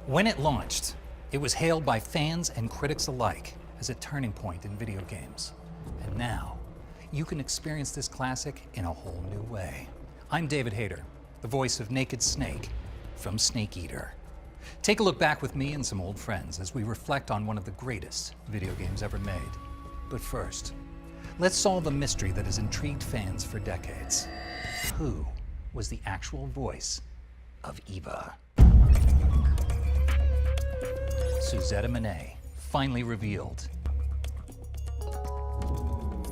When it launched, it was hailed by fans and critics alike as a turning point in video games. And now, you can experience this classic in a whole new way. I'm David Hayter, the voice of Naked Snake from Snake Eater. Take a look back with me and some old friends as we reflect on one of the greatest video games ever made. But first, let's solve a mystery that has intrigued fans for decades. Who was the actual voice of Eva? Suzette Monet, finally revealed.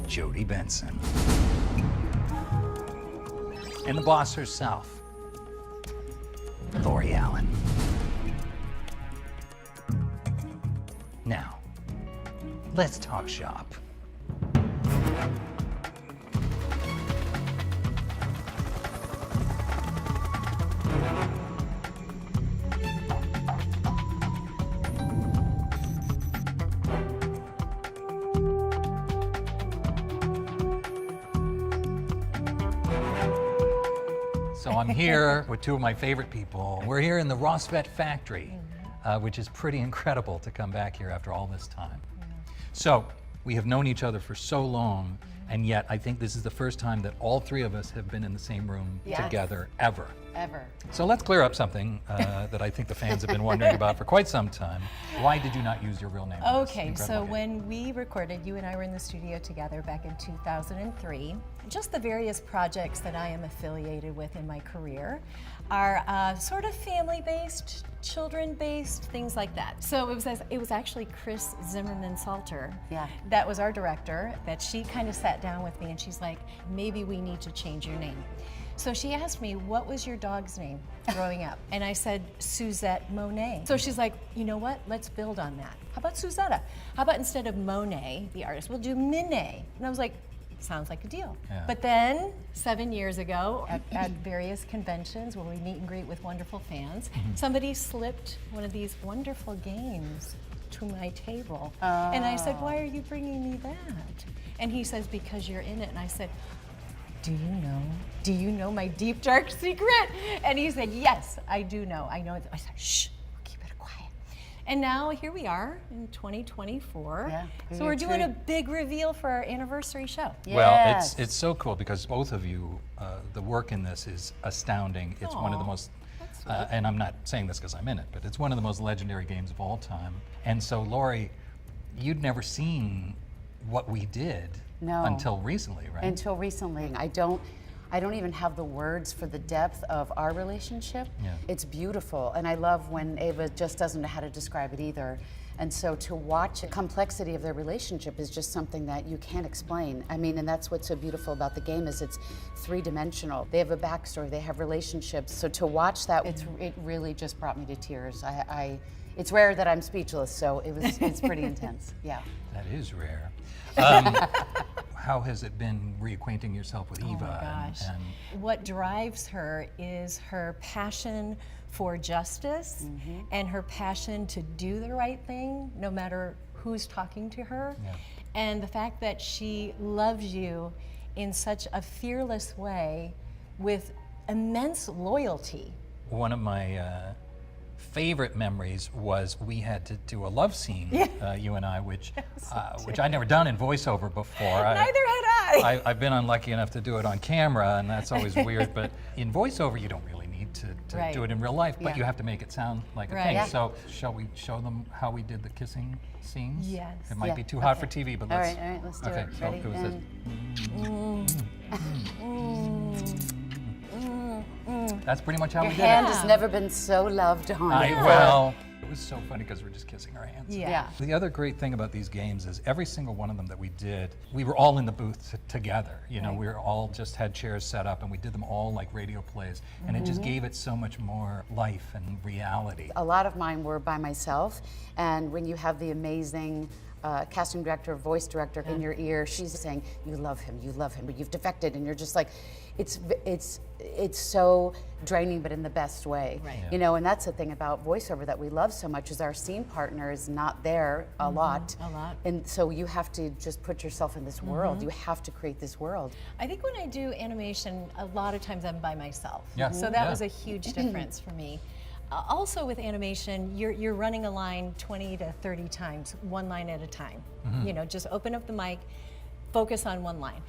Jodie Benson. And the boss herself, Lori Allen. Now, let's talk shop. So I'm here with two of my favorite people. We're here in the Rosvet factory, which is pretty incredible to come back here after all this time. So we have known each other for so long, and yet I think this is the first time that all three of us have been in the same room together ever. So let's clear up something that I think the fans have been wondering about for quite some time. Why did you not use your real name? Okay, so when we recorded, you and I were in the studio together back in 2003. Just the various projects that I am affiliated with in my career are sort of family-based, children-based, things like that. So it was actually Chris Zimmerman Salter. That was our director, that she kind of sat down with me and she's like, maybe we need to change your name. So she asked me, what was your dog's name growing up? And I said, Suzette Monet. So she's like, you know what? Let's build on that. How about Suzetta? How about instead of Monet, the artist, we'll do Minet? And I was like, sounds like a deal. But then 7 years ago at various conventions where we meet and greet with wonderful fans, somebody slipped one of these wonderful games to my table. And I said, why are you bringing me that? And he says, because you're in it. And I said, do you know my deep, dark secret? And he said, yes, I do know. I know it. I said, shh, keep it quiet. And now here we are in 2024. So we're doing a big reveal for our anniversary show. Well, it's so cool because both of you, the work in this is astounding. It's one of the most, and I'm not saying this because I'm in it, but it's one of the most legendary games of all time. And so, Lori, you'd never seen what we did until recently, right? Until recently. I don't even have the words for the depth of our relationship. It's beautiful, and I love when Ava just doesn't know how to describe it either. And so to watch the complexity of their relationship is just something that you can't explain. I mean, and that's what's so beautiful about the game is it's three-dimensional. They have a backstory, they have relationships. So to watch that, it really just brought me to tears. It's rare that I'm speechless, so it's pretty intense, That is rare. How has it been reacquainting yourself with Eva? Oh my gosh. What drives her is her passion for justice and her passion to do the right thing no matter who's talking to her. And the fact that she loves you in such a fearless way with immense loyalty. One of my favorite memories was we had to do a love scene, you and I, which I'd never done in voiceover before. Neither had I. I've been unlucky enough to do it on camera, and that's always weird, but in voiceover you don't really need to do it in real life, but you have to make it sound like a thing. So shall we show them how we did the kissing scenes? Yes. It might be too hot for TV, but let's... All right, let's do it. So Ready? it was this. That's pretty much how we did it. Your hand has never been so loved on. Well, it was so funny because we're just kissing our hands. Yeah. The other great thing about these games is every single one of them that we did, we were all in the booth together. You know, we were all just had chairs set up and we did them all like radio plays. And it just gave it so much more life and reality. A lot of mine were by myself. And when you have the amazing casting director, voice director in your ear, she's saying, you love him, but you've defected, and you're just like, it's so draining, but in the best way. You know, and that's the thing about voiceover that we love so much is our scene partner is not there a lot. And so you have to just put yourself in this world. You have to create this world. I think when I do animation, a lot of times I'm by myself. So that was a huge difference for me. also with animation, you're running a line 20 to 30 times, one line at a time. You know, just open up the mic, focus on one line.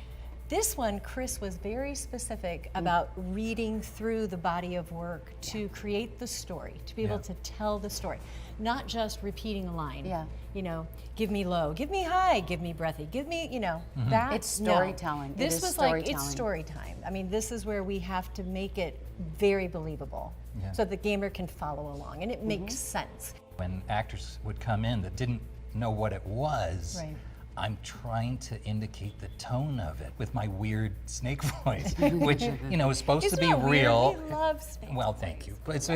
This one, Chris was very specific about reading through the body of work to create the story, to be able to tell the story, not just repeating a line. Yeah. You know, give me low, give me high, give me breathy, give me, you know, that. It's storytelling. No. This It is was like, it's storytelling. story time. I mean, this is where we have to make it very believable so the gamer can follow along, and it makes sense. When actors would come in that didn't know what it was, Right. I'm trying to indicate the tone of it with my weird snake voice, which, you know, is supposed It's to be not weird. real. We love snake Well, thank you. But it's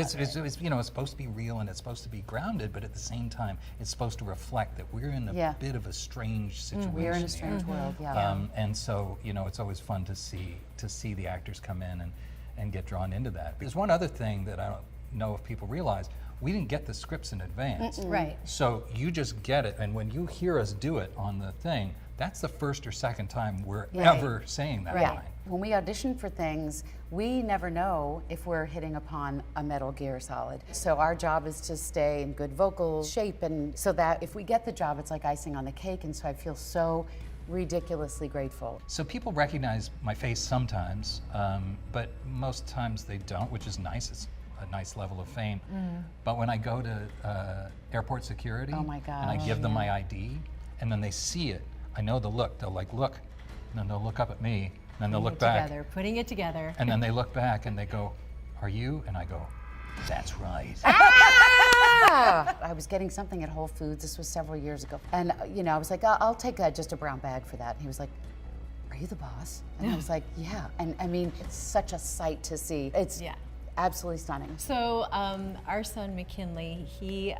you know, it's supposed to be real and it's supposed to be grounded, but at the same time, it's supposed to reflect that we're in a bit of a strange situation. We're in a here. strange world, yeah. And so, you know, it's always fun to see the actors come in and get drawn into that. There's one other thing that I don't know if people realize. We didn't get the scripts in advance. Right. So you just get it, and when you hear us do it on the thing, that's the first or second time we're ever saying that line. When we audition for things, we never know if we're hitting upon a Metal Gear Solid. So our job is to stay in good vocal shape, and so that if we get the job, it's like icing on the cake, and so I feel so ridiculously grateful. So people recognize my face sometimes, but most times they don't, which is nice. It's a nice level of fame. But when I go to airport security Oh my and I give them my ID, and then they see it, I know the look. They'll like, look, and then they'll look up at me, and then they'll look back, Putting it together. and then they look back and they go, "Are you?" And I go, "That's right." I was getting something at Whole Foods, this was several years ago, and you know, I was like, I'll take just a brown bag for that. And he was like, "Are you the boss?" And I was like, "Yeah." And I mean, it's such a sight to see. It's absolutely stunning. So our son McKinley, he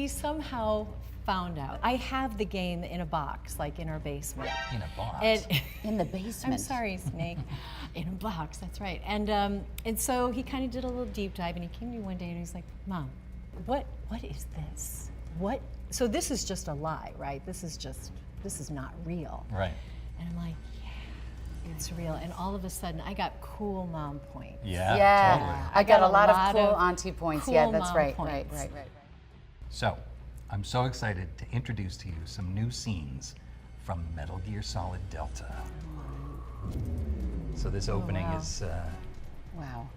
somehow found out. I have the game in a box, like in our basement. In a box. And In the basement. I'm sorry, Snake. In a box, that's right. And so he kind of did a little deep dive, and he came to me one day and he's like, "Mom, what is this? What?" So this is just a lie, right? This is not real. Right. And I'm like, yeah, it's real. And all of a sudden, I got cool mom points. Yeah, totally. I got a lot of lot cool of auntie points. cool Yeah, that's mom right, points. right. So, I'm so excited to introduce to you some new scenes from Metal Gear Solid Delta. So this opening is, Wow.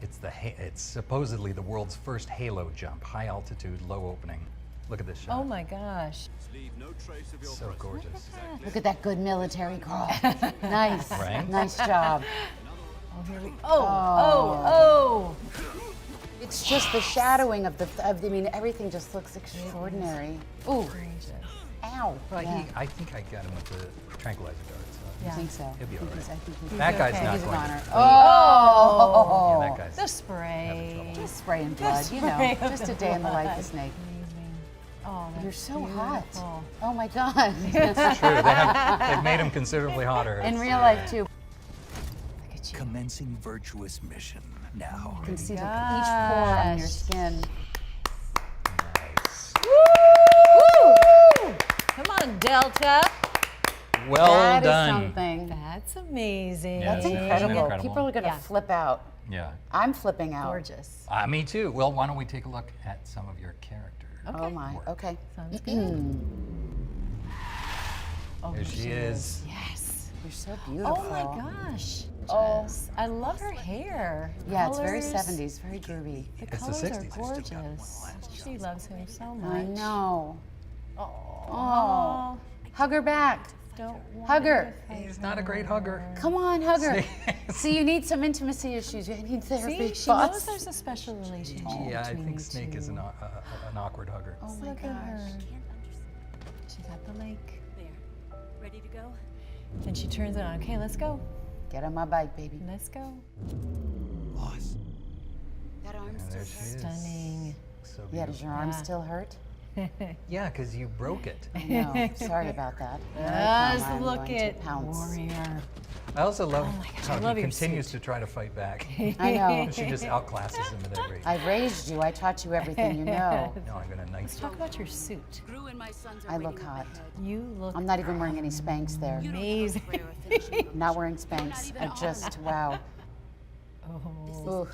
it's supposedly the world's first Halo jump, high altitude, low opening. Look at this shot. Oh my gosh. So gorgeous. Look at that good military girl. Nice. Right? Nice job. Oh, here we Oh. It's just the shadowing of I mean, everything just looks extraordinary. Ooh. Ow. Well, Yeah. I think I got him with the tranquilizer dart. So I think so. He'll be all right. I think he's that guy's okay. not he's an going honor. to. Oh. Yeah, that guy's. The spray. Just spray and blood, you know. spray of Just the a day in the life blood. of Snake. Oh, that's You're so beautiful. hot. Oh my God. It's true. They've made him considerably hotter. In It's, real life too. Look at you. Commencing virtuous mission now. You can see each pore on your skin. Nice. Woo! Come on, Delta. Well That is done. something. That's amazing. Yeah, That's isn't it incredible. incredible? People are going to Yeah. flip out. Yeah. I'm flipping out. Gorgeous. Me too. Well, why don't we take a look at some of your characters? Oh my. Okay. Sounds good. Oh, There she is. Yes. You're so beautiful. Oh my gosh. Oh. Jess, I love her hair. Yeah, it's very Colors, 70s, very groovy. The It's the colors 60s. are gorgeous. She loves him so much. I know. Oh. Oh. Hug her back. Don't Hug her. He's not a great hugger. Come on, hug her. See, you need some intimacy issues. You need therapy. See, she knows there's a special relationship Yeah, I between think you Snake two. is an awkward hugger. Oh my Look at her. gosh. She's at the lake. There. Ready to go? Then she turns it on. Okay, let's go. Get on my bike, baby. Let's go. Boss. That arm's And there she is. Stunning. So Yeah, does your arm Yeah. still hurt? Yeah, because you broke it. No, sorry about that. Let's I'm look going to at pounce. Warrior. I also love my gosh, how I love he your continues suit. to try to fight back. I know. And she just outclasses him at every. I've raised you. I taught you everything you know. No, I'm gonna knife you. Talk about your suit. Gru and my sons are I look waiting up hot. ahead. You look I'm not even wearing any Spanx there. You don't have a amazing. prayer or finishing Not wearing Spanx. even I just, wow. Oh, Ooh.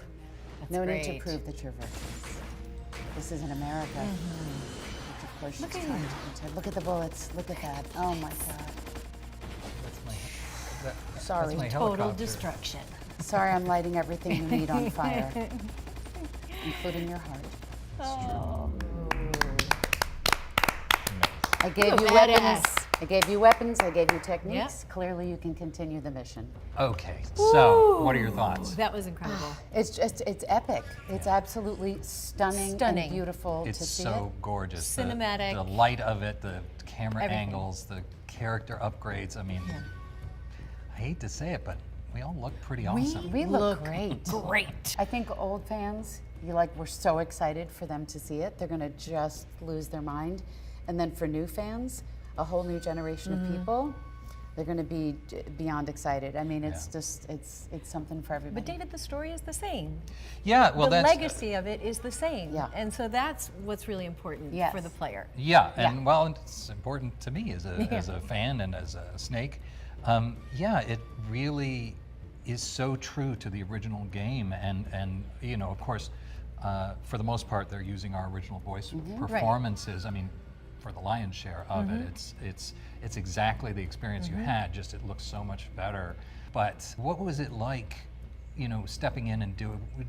No need to great. prove that you're virtuous. This is in America. Which of course Look she's at trying you. to pretend. Look at the bullets. Look at that. Oh my God. Sorry. That's my Total helicopter. destruction. Sorry, I'm lighting everything you need on fire, including your heart. Oh. I gave You're you a weapons. badass. I gave you weapons. I gave you techniques. Clearly, you can continue the mission. Okay, so what are your thoughts? That was incredible. It's epic. It's absolutely stunning, Stunning. and beautiful It's to see so it. gorgeous. Cinematic. The light of it, the camera Everything. angles, the character upgrades. I mean, I hate to say it, but we all look pretty awesome. We look great. Great. I think old fans, we're so excited for them to see it. They're gonna just lose their mind. And then for new fans, a whole new generation of people, they're gonna be beyond excited. I mean, it's just, it's something for everybody. But David, the story is the same. Yeah, well, the that's legacy of it is the same. Yeah. And so that's what's really important Yes. for the player. yeah, and Yeah. well, it's important to me as a fan and as a snake. Yeah, it really is so true to the original game, and you know, of course, for the most part, they're using our original voice performances. I mean, for the lion's share of it, it's exactly the experience you had. Just it looks so much better. But what was it like, you know, stepping in and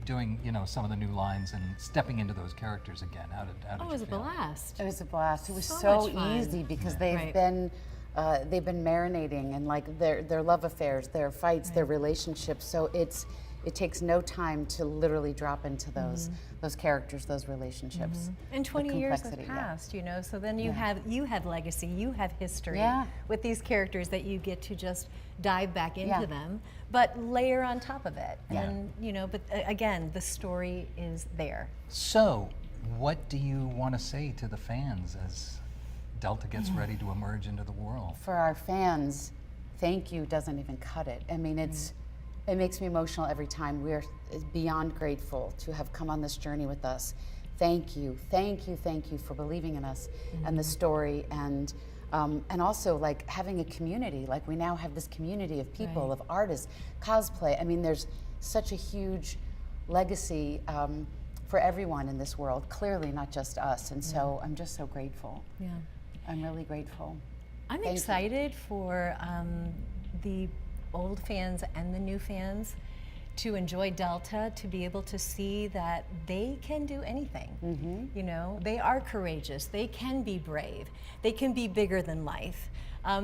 doing you know some of the new lines and stepping into those characters again? How did Oh, it you was a feel? blast. It was a blast. It was So so much fun. easy because Right. they've been marinating and like their love affairs, their fights, their relationships. So it takes no time to literally drop into those characters, those relationships. And 20 years have complexity, yeah. passed, you know, so then you have legacy, you have history Yeah. with these characters that you get to just dive back into Yeah. them, but layer on top of it. Yeah. And, you know, but again, the story is there. So, what do you want to say to the fans as Delta gets ready to emerge into the world? For our fans, thank you doesn't even cut it. I mean, it makes me emotional every time. We're beyond grateful to have come on this journey with us. Thank you, thank you, thank you for believing in us and the story, and also like having a community. Like we now have this community of people, Right. of artists, cosplay. I mean, there's such a huge legacy for everyone in this world. Clearly, not just us. And so I'm just so grateful. Yeah. I'm really grateful. I'm Thank you. excited for the old fans and the new fans to enjoy Delta, to be able to see that they can do anything. You know, they are courageous, they can be brave, they can be bigger than life,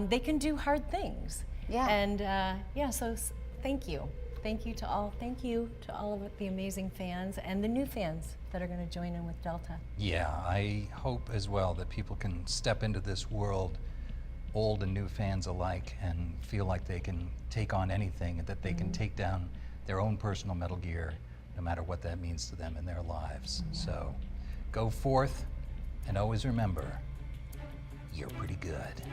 they can do hard things. Yeah. And so thank you. Thank you to all of the amazing fans and the new fans that are going to join in with Delta. Yeah, I hope as well that people can step into this world, old and new fans alike, and feel like they can take on anything, and that they can take down their own personal Metal Gear, no matter what that means to them in their lives. So, go forth, and always remember, you're pretty good.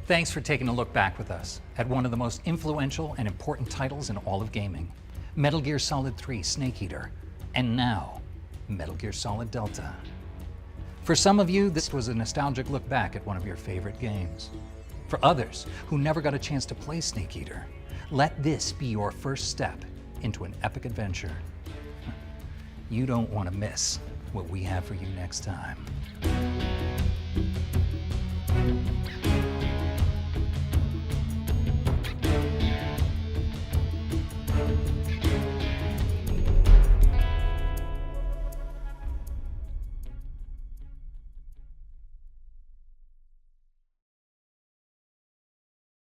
Thanks for taking a look back with us at one of the most influential and important titles in all of gaming, Metal Gear Solid 3 Snake Eater, and now, Metal Gear Solid Delta. For some of you, this was a nostalgic look back at one of your favorite games. For others who never got a chance to play Snake Eater, let this be your first step into an epic adventure. You don't want to miss what we have for you next time.